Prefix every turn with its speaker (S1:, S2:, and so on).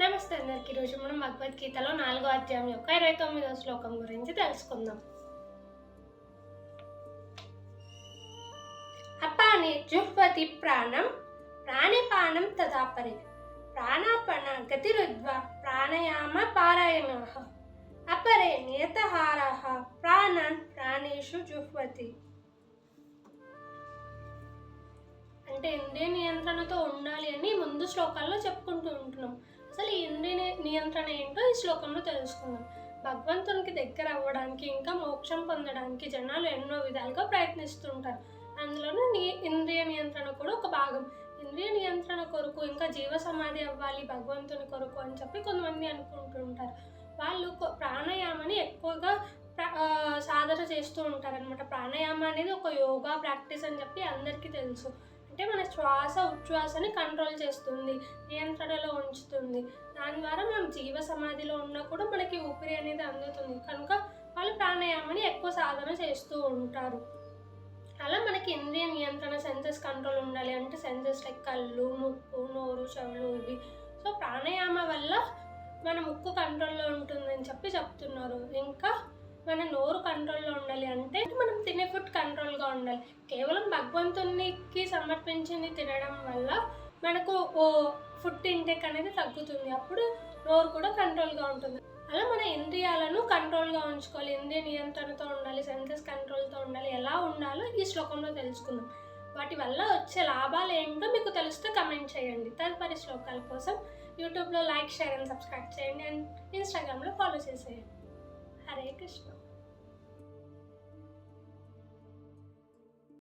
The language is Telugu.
S1: నమస్తే అందరికీ. ఈరోజు మనం భగవద్గీతలో 4వ అధ్యాయం యొక్క 29వ శ్లోకం గురించి తెలుసుకుందాం. అపానే జుహ్వతి ప్రాణం ప్రాణిపానం తదాపరే ప్రాణాపన గతిరుద్వ ప్రాణాయామ పారాయణః అపరే నియతహారః ప్రాణాన్ ప్రాణేషు జుహ్వతి. అంటే ఇంద్రియ నియంత్రణతో ఉండాలి అని ముందు శ్లోకాల్లో చెప్పుకుంటూ ఉంటున్నాం. అసలు ఈ ఇంద్రియ నియంత్రణ ఏంటో ఈ శ్లోకంలో తెలుసుకుందాం. భగవంతునికి దగ్గర అవ్వడానికి, ఇంకా మోక్షం పొందడానికి జనాలు ఎన్నో విధాలుగా ప్రయత్నిస్తుంటారు. అందులోనూ ఇంద్రియ నియంత్రణ కూడా ఒక భాగం. ఇంద్రియ నియంత్రణ కొరకు, ఇంకా జీవ సమాధి అవ్వాలి భగవంతుని కొరకు అని చెప్పి కొంతమంది అనుకుంటుంటారు. వాళ్ళు ప్రాణాయామాన్ని ఎక్కువగా సాధన చేస్తూ ఉంటారనమాట. ప్రాణాయామం అనేది ఒక యోగా ప్రాక్టీస్ అని చెప్పి అందరికీ తెలుసు. అంటే మన శ్వాస ఉచ్ఛ్వాసని కంట్రోల్ చేస్తుంది, నియంత్రణలో ఉంచుతుంది. దాని ద్వారా మనం జీవ సమాధిలో ఉన్నా కూడా మనకి ఊపిరి అనేది అందుతుంది. కనుక వాళ్ళు ప్రాణాయామాన్ని ఎక్కువ సాధన చేస్తూ ఉంటారు. అలా మనకి ఇంద్రియ నియంత్రణ, సెన్సెస్ కంట్రోల్ ఉండాలి అంటే సెన్సెస్ లైక్ కళ్ళు, ముక్కు, నోరు, చెవులు ఇవి. సో ప్రాణాయామ వల్ల మన ముక్కు కంట్రోల్లో ఉంటుందని చెప్తున్నారు. ఇంకా మన నోరు కంట్రోల్లో ఉండాలి అంటే మనం తినే ఫుడ్ కంట్రోల్గా ఉండాలి. కేవలం భగవంతునికి సమర్పించింది తినడం వల్ల మనకు ఫుడ్ ఇంటేక్ అనేది తగ్గుతుంది. అప్పుడు నోరు కూడా కంట్రోల్గా ఉంటుంది. అలా మన ఇంద్రియాలను కంట్రోల్గా ఉంచుకోవాలి, ఇంద్రియ నియంత్రణతో ఉండాలి, సెన్సెస్ కంట్రోల్తో ఉండాలి. ఎలా ఉండాలో ఈ శ్లోకంలో తెలుసుకుందాం. వాటి వల్ల వచ్చే లాభాలు ఏంటో మీకు తెలిస్తే కమెంట్ చేయండి. తదుపరి శ్లోకాల కోసం యూట్యూబ్లో లైక్, షేర్ అండ్ సబ్స్క్రైబ్ చేయండి. అండ్ ఇన్స్టాగ్రామ్లో ఫాలో చేసేయండి. హరే కృష్ణ.